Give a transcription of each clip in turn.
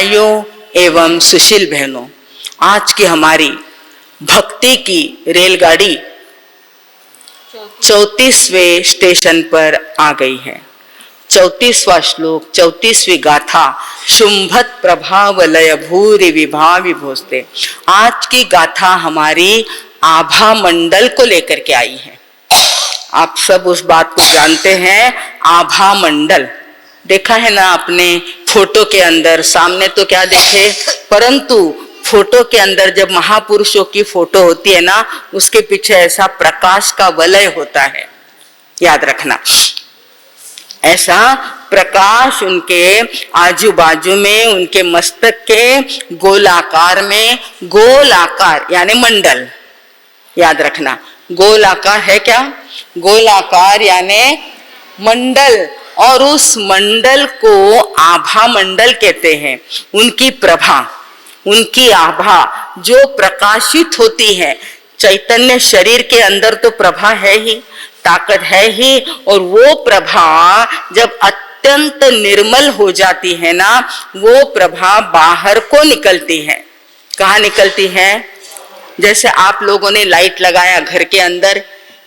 भाइयों एवं सुशील बहनों, आज की हमारी भक्ति की रेलगाड़ी 34वें स्टेशन पर आ गई है। 34वां श्लोक, 34वीं गाथा, शुंभत प्रभावलय भूरि विभा विभोस्ते। आज की गाथा हमारी आभा मंडल को लेकर के आई है। आप सब उस बात को जानते हैं, आभा मंडल देखा है ना आपने फोटो के अंदर। सामने तो क्या देखे, परंतु फोटो के अंदर जब महापुरुषों की फोटो होती है ना, उसके पीछे ऐसा प्रकाश का वलय होता है, याद रखना। ऐसा प्रकाश उनके आजू बाजू में, उनके मस्तक के गोलाकार में, गोलाकार यानी मंडल, याद रखना। गोलाकार है क्या, गोलाकार यानी मंडल, और उस मंडल को आभा मंडल कहते हैं। उनकी प्रभा, उनकी आभा जो प्रकाशित होती है, चैतन्य शरीर के अंदर तो प्रभा है ही, ताकत है ही, और वो प्रभा जब अत्यंत निर्मल हो जाती है ना, वो प्रभा बाहर को निकलती है। कहाँ निकलती है? जैसे आप लोगों ने लाइट लगाया घर के अंदर,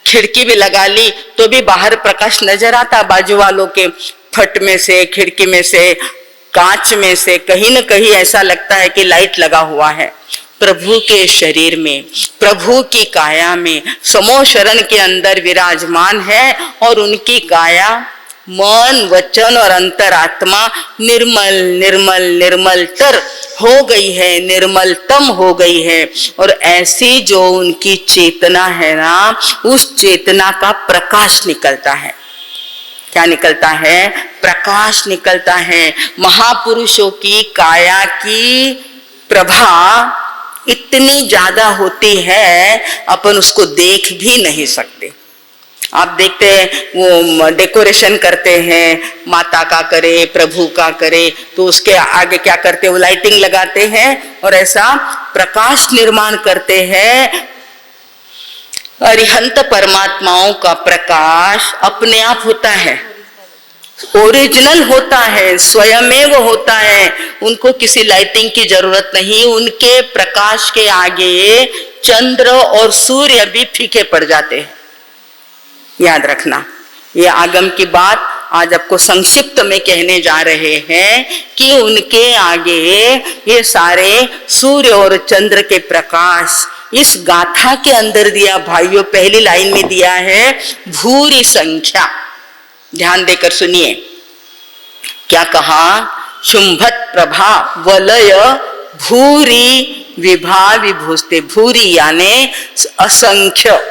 खिड़की भी लगा ली तो भी बाहर प्रकाश नजर आता, बाजू वालों के फट में से, खिड़की में से, कांच में से, कहीं न कहीं ऐसा लगता है कि लाइट लगा हुआ है। प्रभु के शरीर में, प्रभु की काया में समो शरण के अंदर विराजमान है, और उनकी काया मन, वचन और अंतरात्मा निर्मल निर्मल निर्मलतर हो गई है, निर्मलतम हो गई है। और ऐसी जो उनकी चेतना है ना, उस चेतना का प्रकाश निकलता है। क्या निकलता है? प्रकाश निकलता है। महापुरुषों की काया की प्रभा इतनी ज्यादा होती है, अपन उसको देख भी नहीं सकते। आप देखते हैं वो डेकोरेशन करते हैं, माता का करे, प्रभु का करे, तो उसके आगे क्या करते हैं, वो लाइटिंग लगाते हैं और ऐसा प्रकाश निर्माण करते हैं। अरिहंत परमात्माओं का प्रकाश अपने आप होता है, ओरिजिनल होता है, स्वयमेव होता है। उनको किसी लाइटिंग की जरूरत नहीं। उनके प्रकाश के आगे चंद्र और सूर्य भी फीके पड़ जाते हैं, याद रखना। ये आगम की बात आज आपको संक्षिप्त में कहने जा रहे हैं कि उनके आगे ये सारे सूर्य और चंद्र के प्रकाश इस गाथा के अंदर दिया। भाइयों, पहली लाइन में दिया है भूरी संख्या, ध्यान देकर सुनिए क्या कहा। शुंभत प्रभा वलय भूरी विभा विभूस्ते। भूरी यानी असंख्य,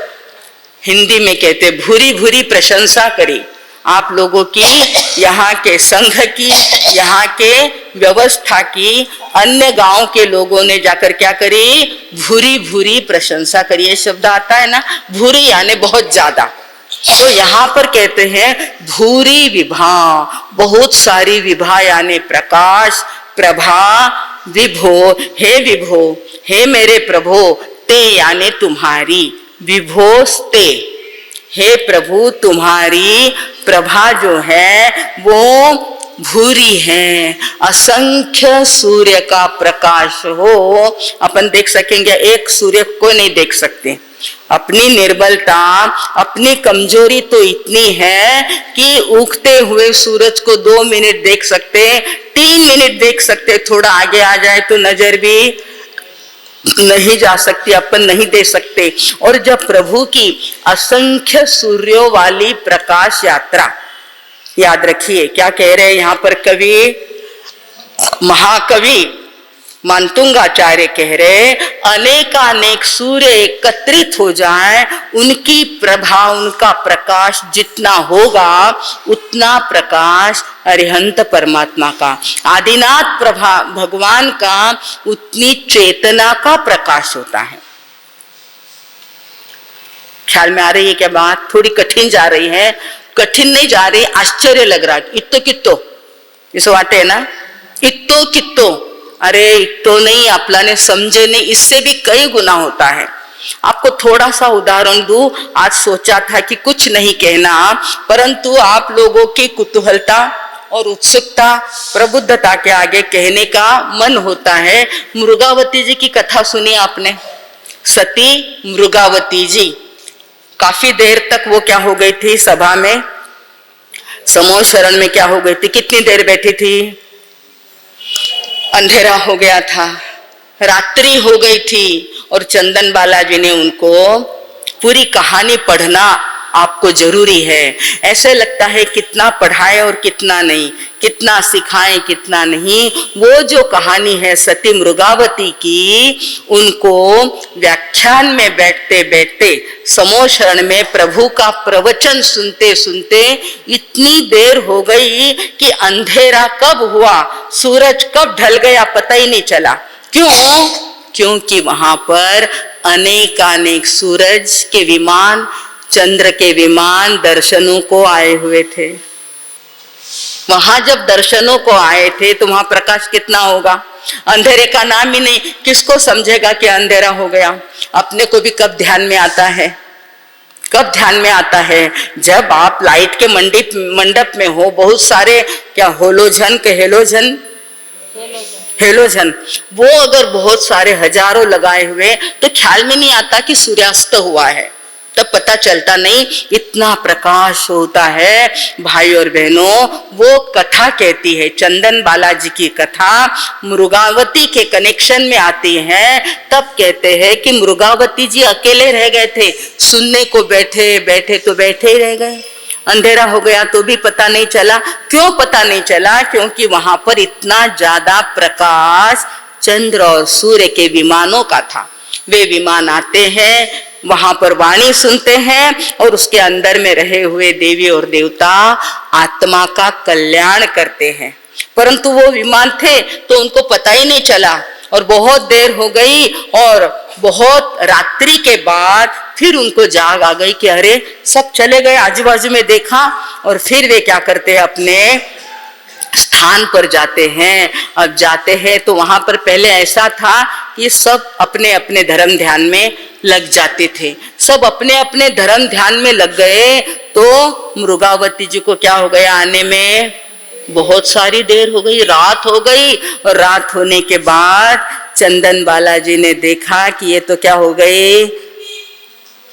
हिंदी में कहते भूरी भूरी प्रशंसा करी आप लोगों की, यहाँ के संघ की, यहाँ के व्यवस्था की। अन्य गांव के लोगों ने जाकर क्या करी, भूरी भूरी प्रशंसा करी। ये शब्द आता है ना, भूरी यानी बहुत ज्यादा। तो यहाँ पर कहते हैं भूरी विभा, बहुत सारी विभा यानी प्रकाश, प्रभा, विभो, हे विभो, हे मेरे प्रभो, ते यानी तुम्हारी, विभोस्ते, हे प्रभु तुम्हारी प्रभा जो है वो भूरी है। असंख्य सूर्य का प्रकाश हो, अपन देख सकेंगे, एक सूर्य को नहीं देख सकते। अपनी निर्बलता, अपनी कमजोरी तो इतनी है कि उगते हुए सूरज को 2 मिनट देख सकते, 3 मिनट देख सकते, थोड़ा आगे आ जाए तो नजर भी नहीं जा सकती, अपन नहीं दे सकते। और जब प्रभु की असंख्य सूर्यों वाली प्रकाश यात्रा, याद रखिए क्या कह रहे हैं यहाँ पर कवि, महाकवि मानतुंगाचार्य कह रहे, अनेकानेक सूर्य एकत्रित हो जाए, उनकी प्रभा, उनका प्रकाश जितना होगा उतना प्रकाश अरिहंत परमात्मा का, आदिनाथ प्रभा भगवान का, उतनी चेतना का प्रकाश होता है। ख्याल में आ रही है क्या बात? थोड़ी कठिन जा रही है, कठिन नहीं जा रही, आश्चर्य लग रहा है। इत्तो कित्तो इस बात है ना, इत्तो कित्तो, अरे इत्तो नहीं, आपने समझे नहीं, इससे भी कई गुना होता है। आपको थोड़ा सा उदाहरण दूं, आज सोचा था कि कुछ नहीं कहना, परंतु आप लोगों की कुतूहलता और उत्सुकता, प्रबुद्धता के आगे कहने का मन होता है। मृगावती जी की कथा सुनी आपने, सती मृगावती जी। काफी देर तक वो क्या हो गई थी सभा में, समूह शरण में क्या हो गई थी, कितनी देर बैठी थी, अंधेरा हो गया था, रात्रि हो गई थी और चंदन बालाजी ने उनको पूरी कहानी पढ़ना आपको जरूरी है। ऐसे लगता है कितना पढ़ाए और कितना नहीं, कितना सिखाएं कितना नहीं। वो जो कहानी है सती मृगावती की, उनको व्याख्यान में बैठते बैठते समूह शरण में प्रभु का प्रवचन सुनते सुनते इतनी देर हो गई कि अंधेरा कब हुआ, सूरज कब ढल गया पता ही नहीं चला। क्यों? क्योंकि वहां पर अनेकानेक सूरज के विमान, चंद्र के विमान दर्शनों को आए हुए थे। वहां जब दर्शनों को आए थे तो वहां प्रकाश कितना होगा, अंधेरे का नाम ही नहीं। किसको समझेगा कि अंधेरा हो गया? अपने को भी कब ध्यान में आता है, कब ध्यान में आता है? जब आप लाइट के मंडप में हो, बहुत सारे क्या होलोजन के हेलोजन, वो अगर बहुत सारे हजारों लगाए हुए तो ख्याल में नहीं आता कि सूर्यास्त हुआ है, तब पता चलता नहीं, इतना प्रकाश होता है। भाई और बहनों, वो कथा कहती है, चंदन बालाजी की कथा मृगावती के कनेक्शन में आती है। तब कहते हैं कि मृगावती जी अकेले रह गए थे, सुनने को बैठे बैठे तो बैठे ही रह गए, अंधेरा हो गया तो भी पता नहीं चला। क्यों पता नहीं चला? क्योंकि वहां पर इतना ज्यादा प्रकाश चंद्र और सूर्य के विमानों का था। वे विमान आते हैं, वहां पर वाणी सुनते हैं और उसके अंदर में रहे हुए देवी और देवता आत्मा का कल्याण करते हैं। परंतु वो विमान थे तो उनको पता ही नहीं चला और बहुत देर हो गई और बहुत रात्रि के बाद फिर उनको जाग आ गई कि अरे सब चले गए। आजू बाजू में देखा और फिर वे क्या करते हैं, अपने स्थान पर जाते हैं। अब जाते हैं तो वहां पर पहले ऐसा था कि सब अपने अपने धर्म ध्यान में लग जाते थे, सब अपने अपने धर्म ध्यान में लग गए। तो मृगावती जी को क्या हो गया, आने में बहुत सारी देर हो गई, रात हो गई। और रात होने के बाद चंदन बालाजी ने देखा कि ये तो क्या हो गई,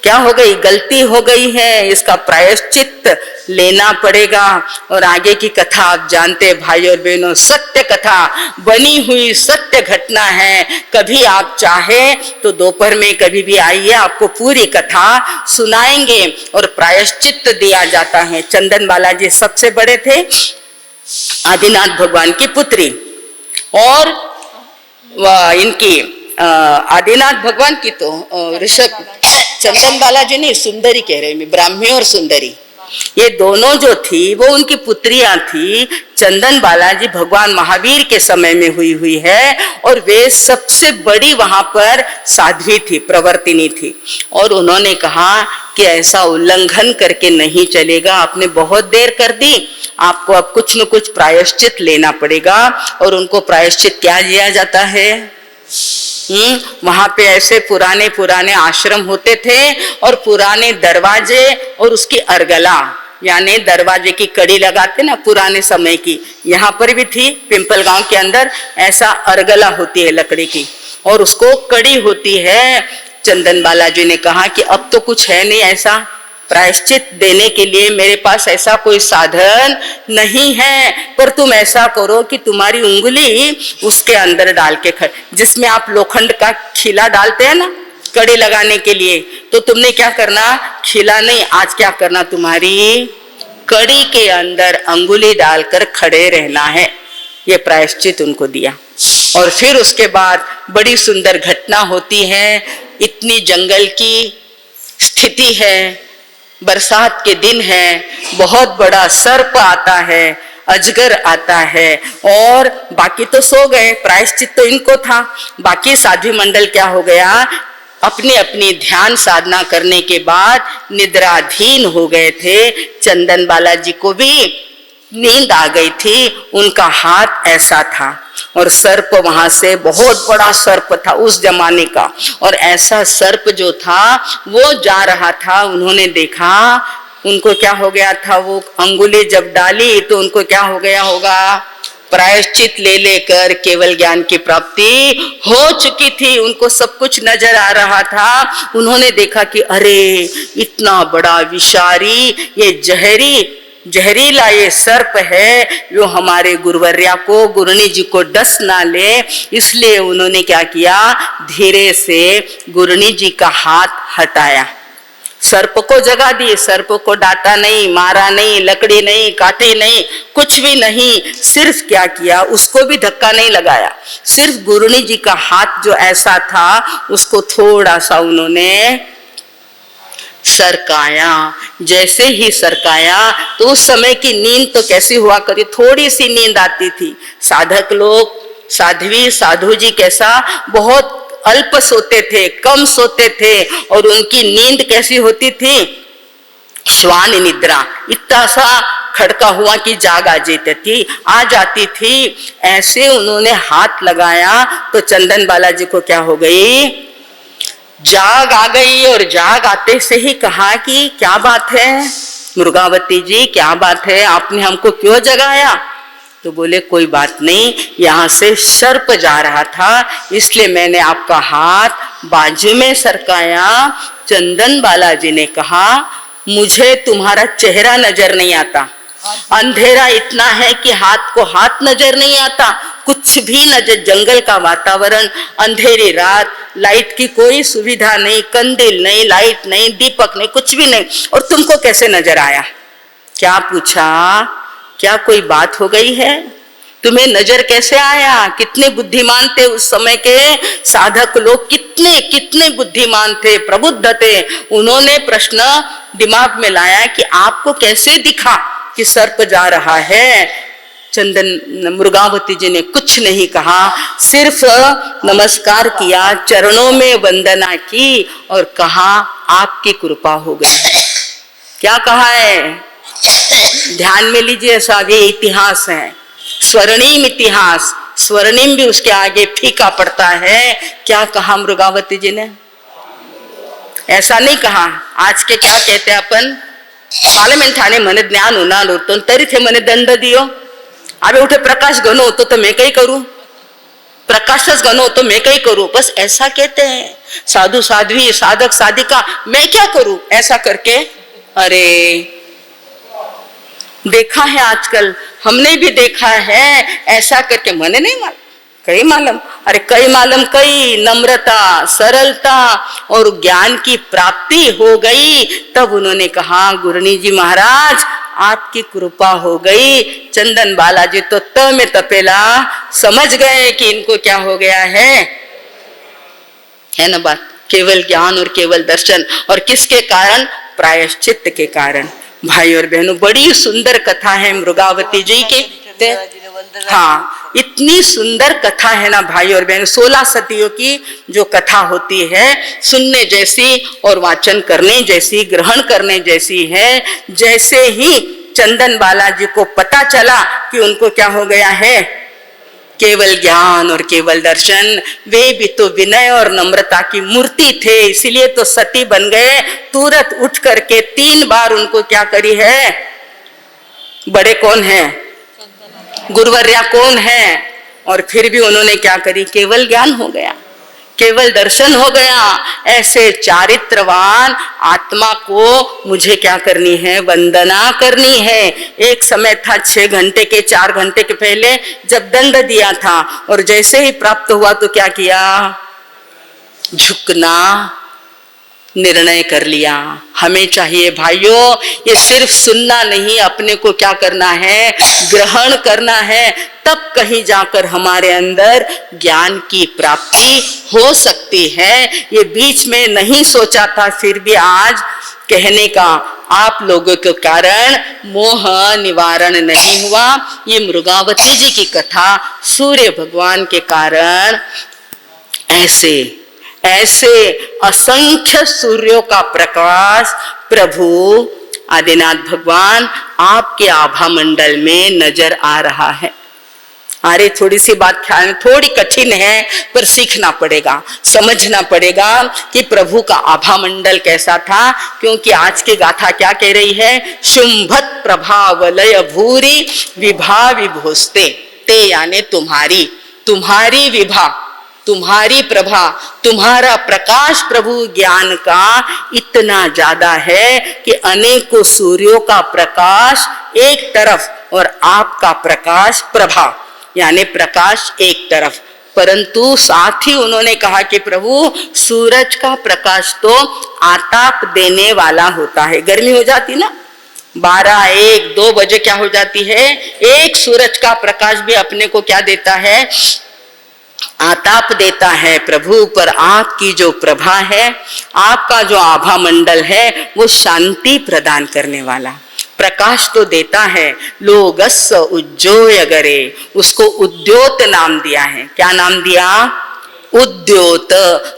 क्या हो गई, गलती हो गई है, इसका प्रायश्चित लेना पड़ेगा। और आगे की कथा आप जानते हैं भाई और बहनों, सत्य कथा, बनी हुई सत्य घटना है। कभी आप चाहे तो दोपहर में कभी भी आइए, आपको पूरी कथा सुनाएंगे और प्रायश्चित दिया जाता है। चंदन बालाजी सबसे बड़े थे, आदिनाथ भगवान की पुत्री, और इनकी आदिनाथ भगवान की तो ऋषभ, चंदन बालाजी नहीं, सुंदरी कह रहे हैं, ब्राह्मी और सुंदरी, ये दोनों जो थी वो उनकी पुत्रियां थी। चंदन बालाजी भगवान महावीर के समय में हुई है और वे सबसे बड़ी वहां पर साध्वी थी, प्रवर्तिनी थी। और उन्होंने कहा कि ऐसा उल्लंघन करके नहीं चलेगा, आपने बहुत देर कर दी, आपको अब कुछ न कुछ प्रायश्चित लेना पड़ेगा। और उनको प्रायश्चित क्या दिया जाता है? वहां पे ऐसे पुराने पुराने आश्रम होते थे और पुराने दरवाजे और उसकी अर्गला, यानी दरवाजे की कड़ी लगाते ना पुराने समय की, यहाँ पर भी थी पिंपल गांव के अंदर, ऐसा अर्गला होती है लकड़ी की और उसको कड़ी होती है। चंदन बालाजी ने कहा कि अब तो कुछ है नहीं ऐसा प्रायश्चित देने के लिए, मेरे पास ऐसा कोई साधन नहीं है, पर तुम ऐसा करो कि तुम्हारी उंगली उसके अंदर डाल के जिसमें आप लोखंड का खिला डालते हैं ना कड़ी लगाने के लिए, तो तुमने क्या करना, खिला नहीं, आज क्या करना, तुम्हारी कड़ी के अंदर अंगुली डालकर खड़े रहना है। ये प्रायश्चित उनको दिया। और फिर उसके बाद बड़ी सुंदर घटना होती है। इतनी जंगल की स्थिति है, बरसात के दिन है, बहुत बड़ा सर्प आता है, अजगर आता है और बाकी तो सो गए, प्रायश्चित तो इनको था। बाकी साध्वी मंडल क्या हो गया, अपनी अपनी ध्यान साधना करने के बाद निद्राधीन हो गए थे। चंदन बालाजी को भी नींद आ गई थी, उनका हाथ ऐसा था और सर्प वहां से, बहुत बड़ा सर्प था उस जमाने का, और ऐसा सर्प जो था वो जा रहा था। उन्होंने देखा उनको क्या हो गया था, वो अंगुली जब डाली तो उनको क्या हो गया होगा, प्रायश्चित ले लेकर केवल ज्ञान की प्राप्ति हो चुकी थी। उनको सब कुछ नजर आ रहा था। उन्होंने देखा कि अरे इतना बड़ा विषारी, ये जहरीला ये सर्प है, जो हमारे गुरुवर्या को, गुरुनी जी को डस ना ले। इसलिए उन्होंने क्या किया, धीरे से गुरुनी जी का हाथ हटाया, सर्प को जगा दी। सर्प को डांटा नहीं, मारा नहीं, लकड़ी नहीं काटी नहीं, कुछ भी नहीं। सिर्फ क्या किया, उसको भी धक्का नहीं लगाया, सिर्फ गुरुनी जी का हाथ जो ऐसा था उसको थोड़ा सा उन्होंने सरकाया। जैसे ही सरकाया तो उस समय की नींद तो कैसी हुआ करी, थोड़ी सी नींद आती थी। साधक लोग, साध्वी साधु जी कैसा बहुत अल्प सोते थे, कम सोते थे, और उनकी नींद कैसी होती थी, श्वान निद्रा, इतना सा खड़का हुआ कि जाग आ जाती थी। ऐसे उन्होंने हाथ लगाया तो चंदन बालाजी को क्या हो गई, जाग आ गई। और जाग आते से ही कहा कि क्या बात है मुर्गावती जी, क्या बात है, आपने हमको क्यों जगाया? तो बोले कोई बात नहीं, यहाँ से सर्प जा रहा था इसलिए मैंने आपका हाथ बाजू में सरकाया। चंदन बालाजी ने कहा मुझे तुम्हारा चेहरा नजर नहीं आता, अंधेरा इतना है कि हाथ को हाथ नजर नहीं आता, कुछ भी नजर, जंगल का वातावरण, अंधेरी रात, लाइट की कोई सुविधा नहीं, कंदील नहीं, लाइट नहीं, दीपक नहीं, कुछ भी नहीं, और तुमको कैसे नजर आया? क्या पूछा, क्या कोई बात हो गई है? तुम्हें नजर कैसे आया? कितने बुद्धिमान थे उस समय के साधक लोग, कितने कितने बुद्धिमान थे, प्रबुद्ध थे। उन्होंने प्रश्न दिमाग में लाया कि आपको कैसे दिखा कि सर्प जा रहा है? चंदन मुर्गावती जी ने कुछ नहीं कहा, सिर्फ नमस्कार किया, चरणों में वंदना की और कहा आपकी कृपा हो गई। क्या कहा है? ध्यान में लीजिए, साभी इतिहास है, स्वर्णिम इतिहास, स्वर्णिम भी उसके आगे फीका पड़ता है। क्या कहा मृगावती जी ने? ऐसा नहीं कहा। आज के क्या कहते हैं अपन, पार्लियामेंट थाने मने ज्ञान होना तो तरी थे मने दंड दियो, अबे उठे प्रकाश घनो होतो तो मैं कई करूं, प्रकाशस घनो तो मैं कई करूं, बस ऐसा कहते हैं। साधु साध्वी, साधक साधिका, मैं क्या करूं, ऐसा करके। अरे देखा है आजकल, हमने भी देखा है ऐसा करके, मने नहीं मालूम, कई मालूम, अरे कई मालूम, कई नम्रता, सरलता और ज्ञान की प्राप्ति हो गई। तब उन्होंने कहा गुरुनी जी महाराज आपकी कृपा हो गई। चंदन बालाजी तो त में तपेला समझ गए कि इनको क्या हो गया है ना बात, केवल ज्ञान और केवल दर्शन। और किसके कारण? प्रायश्चित के कारण। भाई और बहनों, बड़ी सुंदर कथा है मृगावती जी की। हाँ, इतनी सुंदर कथा है ना भाई और बहनों, 16 सदियों की जो कथा होती है, सुनने जैसी और वाचन करने जैसी, ग्रहण करने जैसी है। जैसे ही चंदन बालाजी को पता चला कि उनको क्या हो गया है, केवल ज्ञान और केवल दर्शन, वे भी तो विनय और नम्रता की मूर्ति थे, इसीलिए तो सती बन गए। तुरंत उठ करके 3 बार उनको क्या करी है, बड़े कौन है, गुरुवर्या कौन है, और फिर भी उन्होंने क्या करी, केवल ज्ञान हो गया, केवल दर्शन हो गया। ऐसे चारित्रवान आत्मा को मुझे क्या करनी है, वंदना करनी है। एक समय था 6 घंटे के, 4 घंटे के पहले जब दंड दिया था, और जैसे ही प्राप्त हुआ तो क्या किया, झुकना निर्णय कर लिया। हमें चाहिए भाइयों, ये सिर्फ सुनना नहीं, अपने को क्या करना है, ग्रहण करना है, तब कहीं जाकर हमारे अंदर ज्ञान की प्राप्ति हो सकती है। ये बीच में नहीं सोचा था, फिर भी आज कहने का आप लोगों के कारण मोह निवारण नहीं हुआ। ये मृगावती जी की कथा सूर्य भगवान के कारण ऐसे ऐसे असंख्य सूर्यों का प्रकाश प्रभु आदिनाथ भगवान आपके आभा मंडल में नजर आ रहा है। अरे थोड़ी सी बात ख्याल में, थोड़ी कठिन है पर सीखना पड़ेगा, समझना पड़ेगा कि प्रभु का आभा मंडल कैसा था। क्योंकि आज की गाथा क्या कह रही है, शुंभत प्रभावलय भूरि विभा विभोस्ते, ते यानी तुम्हारी, तुम्हारी विभा, तुम्हारी प्रभा, तुम्हारा प्रकाश प्रभु ज्ञान का इतना ज्यादा है कि अनेकों सूर्यों का प्रकाश एक तरफ और आपका प्रकाश प्रभा यानी प्रकाश एक तरफ। परंतु साथ ही उन्होंने कहा कि प्रभु सूरज का प्रकाश तो आताप देने वाला होता है। गर्मी हो जाती ना, 12, 1, 2 बजे क्या हो जाती है, एक सूरज का प्रकाश भी अपने को क्या देता है, आताप देता है प्रभु। पर आपकी जो प्रभा है, आपका जो आभा मंडल है, वो शांति प्रदान करने वाला प्रकाश तो देता है। लोगस्स उज्जोय गरे, उसको उद्योत नाम दिया है। क्या नाम दिया, उद्योत।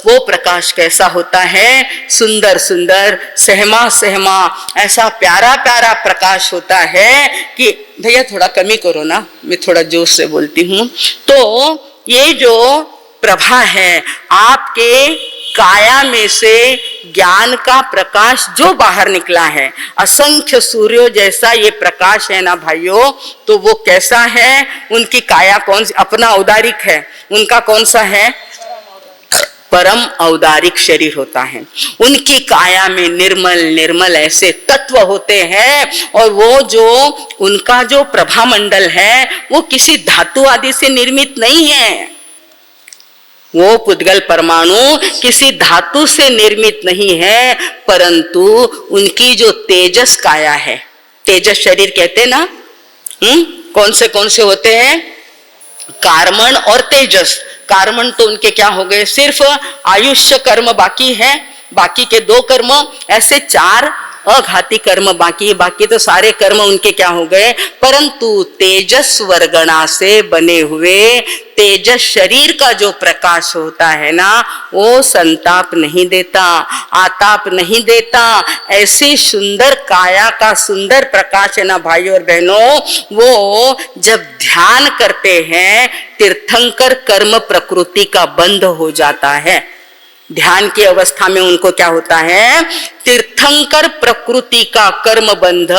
वो प्रकाश कैसा होता है, सुंदर सुंदर, सहमा सहमा, ऐसा प्यारा प्यारा प्रकाश होता है कि भैया थोड़ा कमी करो ना, मैं थोड़ा जोश से बोलती हूँ। तो ये जो प्रभा है, आपके काया में से ज्ञान का प्रकाश जो बाहर निकला है, असंख्य सूर्यों जैसा ये प्रकाश है ना भाइयों, तो वो कैसा है, उनकी काया कौन सी, अपना औदारिक है, उनका कौन सा है, परम औदारिक शरीर होता है। उनकी काया में निर्मल निर्मल ऐसे तत्व होते हैं, और वो जो उनका जो प्रभा मंडल है, वो किसी धातु आदि से निर्मित नहीं है। वो पुद्गल परमाणु किसी धातु से निर्मित नहीं है, परंतु उनकी जो तेजस काया है, तेजस शरीर कहते हैं ना, कौन से होते हैं, कार्मण और तेजस। कार्मण तो उनके क्या हो गए, सिर्फ आयुष्य कर्म बाकी है, बाकी के 2 कर्म, ऐसे 4 अघाती कर्म बाकी तो सारे कर्म उनके क्या हो गए। परंतु तेजस वर्गणा से बने हुए तेजस शरीर का जो प्रकाश होता है ना, वो संताप नहीं देता, आताप नहीं देता। ऐसी सुंदर काया का सुंदर प्रकाश है ना भाइयों और बहनों, वो जब ध्यान करते हैं, तीर्थंकर कर्म प्रकृति का बंध हो जाता है। ध्यान की अवस्था में उनको क्या होता है, तीर्थंकर प्रकृति का कर्म बंध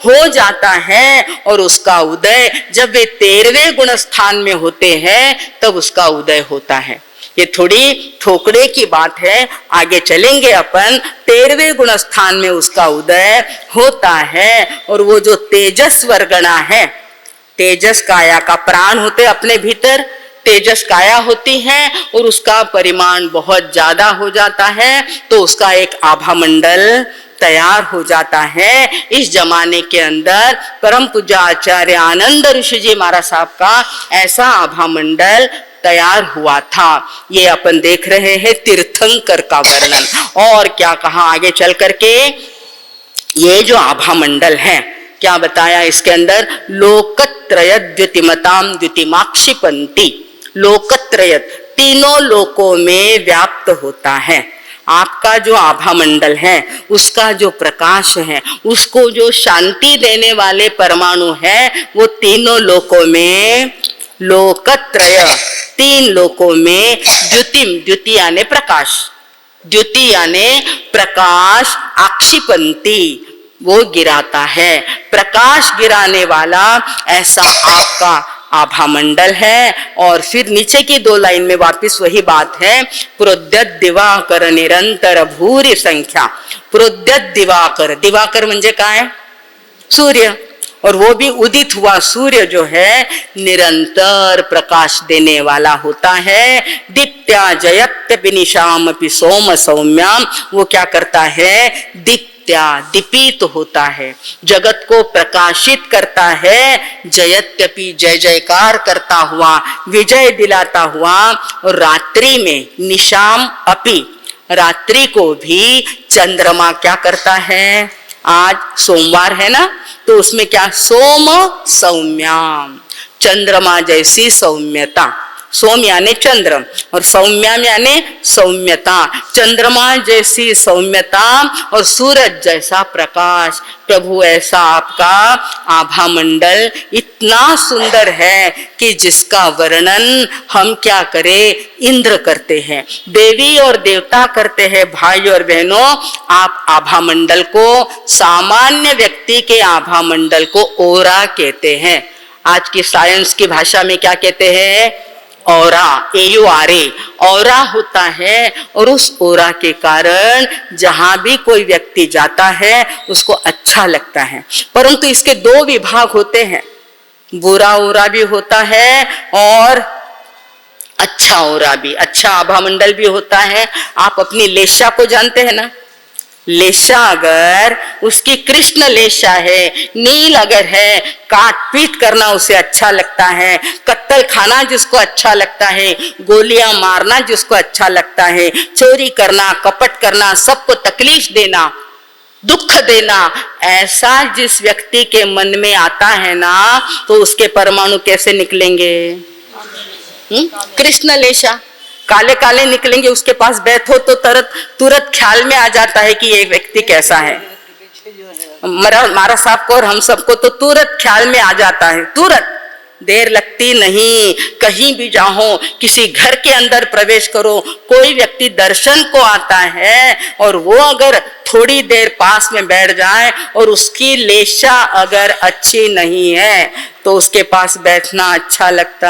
हो जाता है, और उसका उदय जब वे 13वें गुण स्थान में होते हैं, तब उसका उदय होता है। ये थोड़ी ठोकरे की बात है, आगे चलेंगे अपन। 13वें गुण स्थान में उसका उदय होता है, और वो जो तेजस वर्गणा है, तेजस काया का प्राण होते अपने भीतर, तेजस काया होती है, और उसका परिमाण बहुत ज्यादा हो जाता है, तो उसका एक आभा मंडल तैयार हो जाता है। इस जमाने के अंदर परम पूज्य आचार्य आनंद ऋषि जी महाराज साहब का ऐसा आभा मंडल तैयार हुआ था। ये अपन देख रहे हैं तीर्थंकर का वर्णन। और क्या कहा आगे चल करके, ये जो आभा मंडल है, क्या बताया इसके अंदर, लोकत्रयत द्युतिमताम द्युतिमाक्षिपंती। लोकत्रयत, तीनों लोकों में व्याप्त होता है। आपका जो आभा मंडल है, उसका जो प्रकाश है, उसको जो शांति देने वाले परमाणु है, वो तीनों लोकों में, लोकत्रय 3 लोकों में, द्युतिम, द्युति यानी प्रकाश, द्युति यानी प्रकाश, आक्षिपंती वो गिराता है। प्रकाश गिराने वाला ऐसा आपका आभा मंडल है। और फिर नीचे की 2 लाइन में वापस वही बात है, प्रोद्यत दिवाकर निरंतर भूरि संख्या। प्रोद्यत दिवाकर, दिवाकर म्हणजे काय, सूर्य, और वो भी उदित हुआ सूर्य जो है निरंतर प्रकाश देने वाला होता है। दीप्त्या जयत्य विनिशाम अपि सोम सौम्याम, वो क्या करता है, दीपित होता है, जगत को प्रकाशित करता है। जयत्यपि, जय जयकार करता हुआ, विजय दिलाता हुआ। और रात्रि में निशाम अपि, रात्रि को भी चंद्रमा क्या करता है, आज सोमवार है ना, तो उसमें क्या, सोम सौम्याम, चंद्रमा जैसी सौम्यता। सोम यानी चंद्र और सौम्या यानी सौम्यता, चंद्रमा जैसी सौम्यता और सूरज जैसा प्रकाश। प्रभु ऐसा आपका आभा मंडल इतना सुंदर है कि जिसका वर्णन हम क्या करें, इंद्र करते हैं, देवी और देवता करते हैं। भाई और बहनों, आप आभा मंडल को, सामान्य व्यक्ति के आभा मंडल को ओरा कहते हैं। आज की साइंस की भाषा में क्या कहते हैं, औरा, AURA, औरा होता है। और उस औरा के कारण जहां भी कोई व्यक्ति जाता है उसको अच्छा लगता है। परंतु इसके दो विभाग होते हैं, बुरा औरा भी होता है और अच्छा औरा भी, अच्छा आभा मंडल भी होता है। आप अपनी लेशा को जानते हैं ना, लेशा अगर उसकी कृष्ण लेशा है, नील अगर है, काट पीट करना उसे अच्छा लगता है, कत्तल खाना जिसको अच्छा लगता है, गोलियां मारना जिसको अच्छा लगता है, चोरी करना, कपट करना, सबको तकलीफ देना, दुख देना, ऐसा जिस व्यक्ति के मन में आता है ना, तो उसके परमाणु कैसे निकलेंगे, कृष्ण लेशा, काले काले निकलेंगे। उसके पास बैठो तो तुरंत ख्याल में आ जाता है कि ये व्यक्ति कैसा है। मारा साहब को और हम सबको तो तुरंत ख्याल में आ जाता है, तुरंत, देर लगती नहीं। कहीं भी जाओ, किसी घर के अंदर प्रवेश करो, कोई व्यक्ति दर्शन को आता है और वो अगर थोड़ी देर पास में बैठ जाए और उसकी लेशा अगर अच्छी नहीं है तो उसके पास बैठना अच्छा लगता,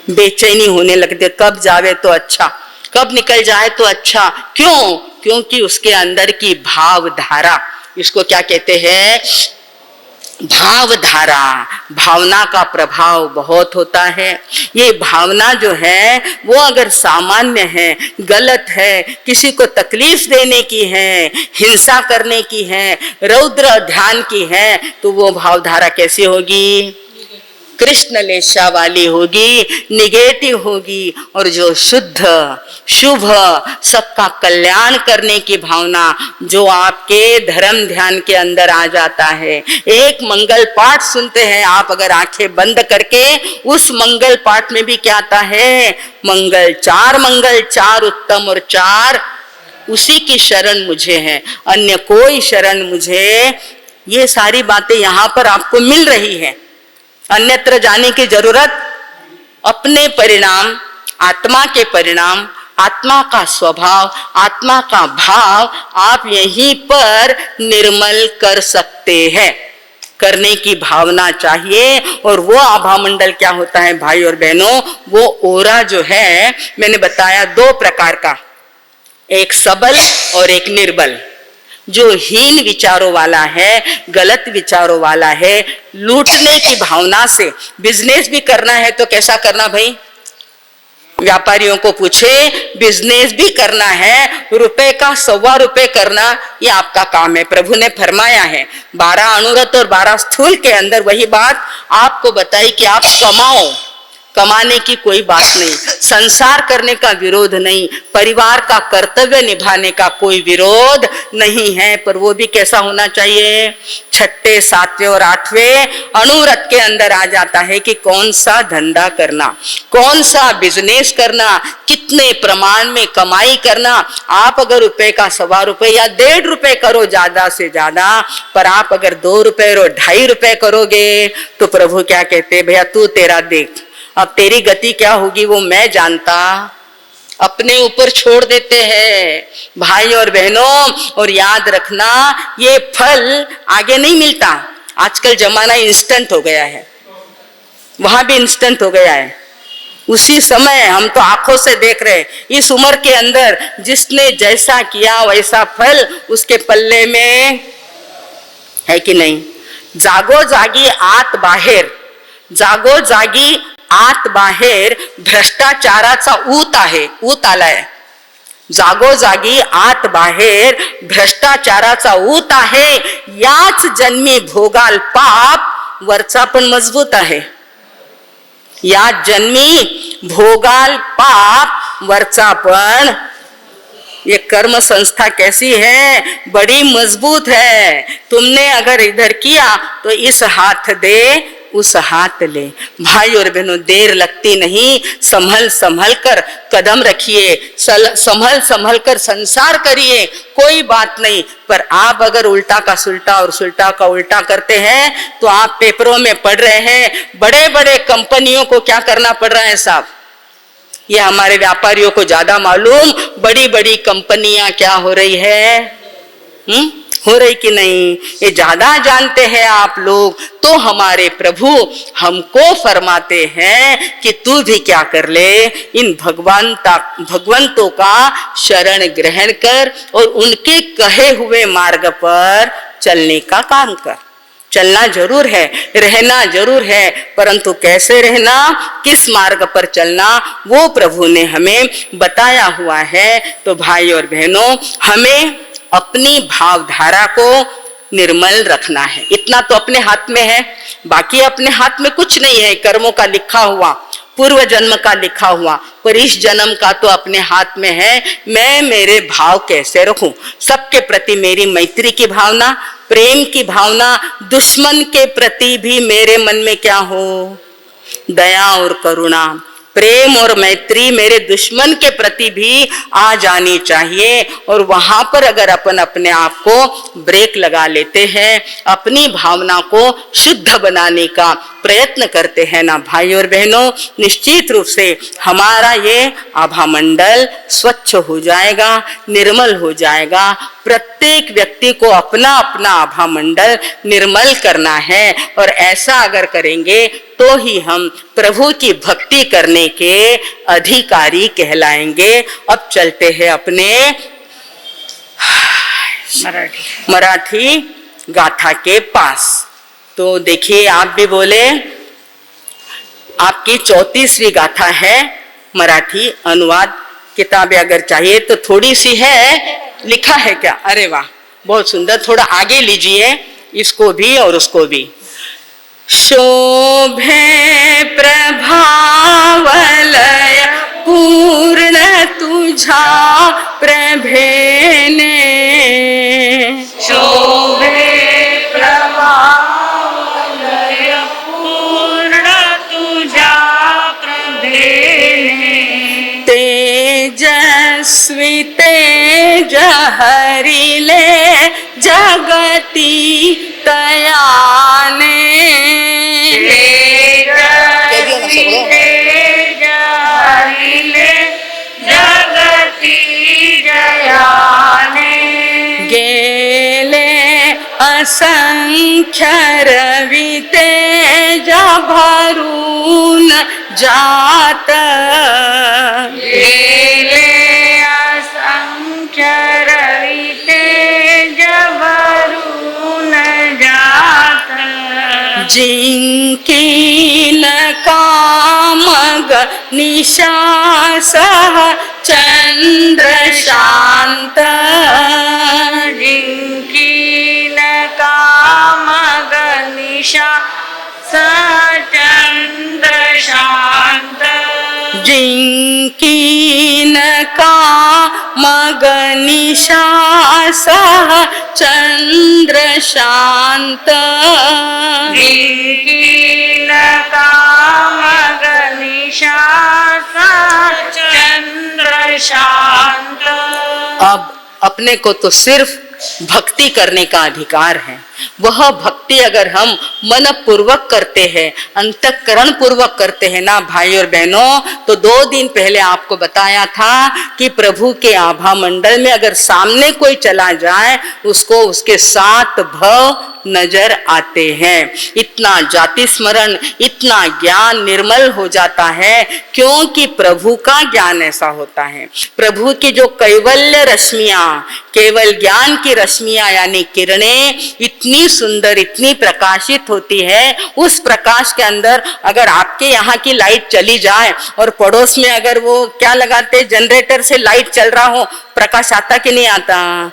बेचैनी होने लगती, कब जावे तो अच्छा, कब निकल जाए तो अच्छा। क्यों? क्योंकि उसके अंदर की भावधारा, इसको क्या कहते हैं, भावधारा, भावना का प्रभाव बहुत होता है। ये भावना जो है वो अगर सामान्य है, गलत है, किसी को तकलीफ देने की है, हिंसा करने की है, रौद्र ध्यान की है, तो वो भावधारा कैसी होगी, कृष्ण लेशा वाली होगी, निगेटिव होगी। और जो शुद्ध, शुभ, सबका कल्याण करने की भावना जो आपके धर्म ध्यान के अंदर आ जाता है, एक मंगल पाठ सुनते हैं आप अगर आंखें बंद करके, उस मंगल पाठ में भी क्या आता है, मंगल चार उत्तम और चार उसी की शरण मुझे है, अन्य कोई शरण मुझे। ये सारी बातें यहाँ पर आपको मिल रही है, अन्यत्र जाने की जरूरत। अपने परिणाम, आत्मा के परिणाम, आत्मा का स्वभाव, आत्मा का भाव आप यहीं पर निर्मल कर सकते हैं, करने की भावना चाहिए। और वो आभा मंडल क्या होता है भाई और बहनों, वो ओरा जो है मैंने बताया दो प्रकार का, एक सबल और एक निर्बल। जो हीन विचारों वाला है, गलत विचारों वाला है, लूटने की भावना से बिजनेस भी करना है तो कैसा करना भाई, व्यापारियों को पूछे, बिजनेस भी करना है, रुपए का 1.25 रुपए करना ये आपका काम है। प्रभु ने फरमाया है 12 अणुरत और 12 स्थूल के अंदर वही बात आपको बताई कि आप कमाओ, कमाने की कोई बात नहीं, संसार करने का विरोध नहीं, परिवार का कर्तव्य निभाने का कोई विरोध नहीं है, पर वो भी कैसा होना चाहिए, 6ठे, 7वें और 8वें अणुव्रत के अंदर आ जाता है कि कौन सा धंधा करना, कौन सा बिजनेस करना, कितने प्रमाण में कमाई करना। आप अगर रुपए का 1.25 रुपए या 1.5 रुपए करो ज्यादा से ज्यादा, पर आप अगर 2 रुपए और 2.5 रुपए करोगे तो प्रभु क्या कहते, भैया तू तेरा देख, अब तेरी गति क्या होगी वो मैं जानता। अपने ऊपर छोड़ देते हैं भाई और बहनों। और याद रखना, ये फल आगे नहीं मिलता। आजकल जमाना इंस्टेंट हो गया है, वहां भी इंस्टेंट हो गया है, उसी समय हम तो आंखों से देख रहे हैं। इस उम्र के अंदर जिसने जैसा किया वैसा फल उसके पल्ले में है कि नहीं। जागो जागी आत बाहेर, जागो जागी आत बाहेर भ्रष्टाचाराचा ऊत आलाय। जागो जागी आत बाहेर भ्रष्टाचाराचा ऊत आहे, याच जन्मी भोगाल पाप वरचा पण मजबूत आहे। या जन्मी भोगाल पाप वरचा पण, ये कर्म संस्था कैसी है, बड़ी मजबूत है। तुमने अगर इधर किया तो इस हाथ दे उस हाथ ले। भाई और बहनों, देर लगती नहीं, संभल संभल कर कदम रखिए, संभल संभल कर संसार करिए, कोई बात नहीं। पर आप अगर उल्टा का सुल्टा और सुल्टा का उल्टा करते हैं तो आप पेपरों में पढ़ रहे हैं, बड़े बड़े कंपनियों को क्या करना पड़ रहा है साहब, ये हमारे व्यापारियों को ज्यादा मालूम, बड़ी बड़ी कंपनियां क्या हो रही है, हो रही कि नहीं, ये ज्यादा जानते हैं आप लोग। तो हमारे प्रभु हमको फरमाते हैं कि तू भी क्या कर ले, इन भगवंतों का शरण ग्रहण कर और उनके कहे हुए मार्ग पर चलने का काम कर। चलना जरूर है, रहना जरूर है, परंतु कैसे रहना, किस मार्ग पर चलना, वो प्रभु ने हमें बताया हुआ है। तो भाई और बहनों, हमें अपनी भावधारा को निर्मल रखना है, इतना तो अपने हाथ में है, बाकी अपने हाथ में कुछ नहीं है। कर्मों का लिखा हुआ, पूर्व जन्म का लिखा हुआ, पर इस जन्म का तो अपने हाथ में है। मैं मेरे भाव कैसे रखूं, सबके प्रति मेरी मैत्री की भावना, प्रेम की भावना, दुश्मन के प्रति भी मेरे मन में क्या हो, दया और करुणा, प्रेम और मैत्री मेरे दुश्मन के प्रति भी आ जानी चाहिए। और वहां पर अगर अपन अपने आप को ब्रेक लगा लेते हैं, अपनी भावना को शुद्ध बनाने का प्रयत्न करते हैं ना भाई और बहनों, निश्चित रूप से हमारा ये आभा मंडल स्वच्छ हो जाएगा, निर्मल हो जाएगा। प्रत्येक व्यक्ति को अपना अपना आभा मंडल निर्मल करना है, और ऐसा अगर करेंगे तो ही हम प्रभु की भक्ति करने के अधिकारी कहलाएंगे। अब चलते हैं अपने मराठी गाथा के पास। तो देखिए, आप भी बोले, आपकी 34वीं गाथा है, मराठी अनुवाद। किताबें अगर चाहिए तो थोड़ी सी है, लिखा है क्या, अरे वाह बहुत सुंदर, थोड़ा आगे लीजिए इसको भी और उसको भी। शोभे प्रभावलय पूर्ण तुझा प्रभेने, शोभे प्रभावलय पूर्ण तुझा प्रभेने, तेजस्वी तेज हरिले जगती तयाने, तेज हरिले जगती जयाने, गेले असंख्य रवि तेज भरून जात, गेले असंख्य रवि तेज भरून जात, जिंकिल कामग निशासह चंद्र शांत, जिंकिल कामग निशा चंद्र शांत, जिंकिल कामग निशासह चंद्र शांत, जिंकिल कामग निशा चंद्र शांत। अब अपने को तो सिर्फ भक्ति करने का अधिकार है। वह भक्ति अगर हम मन पूर्वक करते हैं, अंतःकरण पूर्वक करते हैं ना भाई और बहनों, तो 2 दिन पहले आपको बताया था कि प्रभु के आभा मंडल में अगर सामने कोई चला जाए, उसको उसके 7 भव नजर आते हैं। इतना जाति स्मरण, इतना ज्ञान निर्मल हो जाता है, क्योंकि प्रभु का ज्ञान ऐसा होता है। प्रभु की जो कैवल्य रश्मियां, केवल ज्ञान की रश्मियां यानी किरणें इतनी सुंदर, इतनी प्रकाशित होती है। उस प्रकाश के अंदर अगर आपके यहाँ की लाइट चली जाए और पड़ोस में अगर वो क्या लगाते, जनरेटर से लाइट चल रहा हो, प्रकाश आता कि नहीं आता,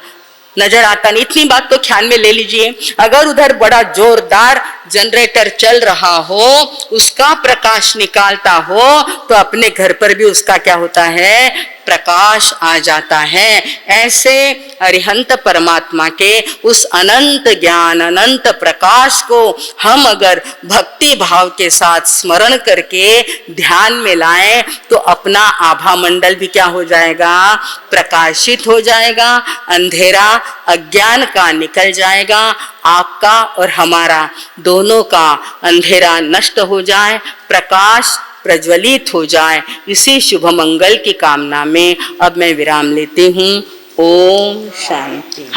नजर आता नहीं। इतनी बात तो ख्याल में ले लीजिए। अगर उधर बड़ा जोरदार जनरेटर चल रहा हो, उसका प्रकाश निकालता हो, तो अपने घर पर भी उसका क्या होता है, प्रकाश आ जाता है। ऐसे अरिहंत परमात्मा के उस अनंत ज्ञान, अनंत प्रकाश को हम अगर भक्ति भाव के साथ स्मरण करके ध्यान में लाएं, तो अपना आभा मंडल भी क्या हो जाएगा, प्रकाशित हो जाएगा। अंधेरा अज्ञान का निकल जाएगा, आपका और हमारा दोनों का अंधेरा नष्ट हो जाए, प्रकाश प्रज्वलित हो जाए। इसी शुभ मंगल की कामना में अब मैं विराम लेती हूँ। ओम शांति।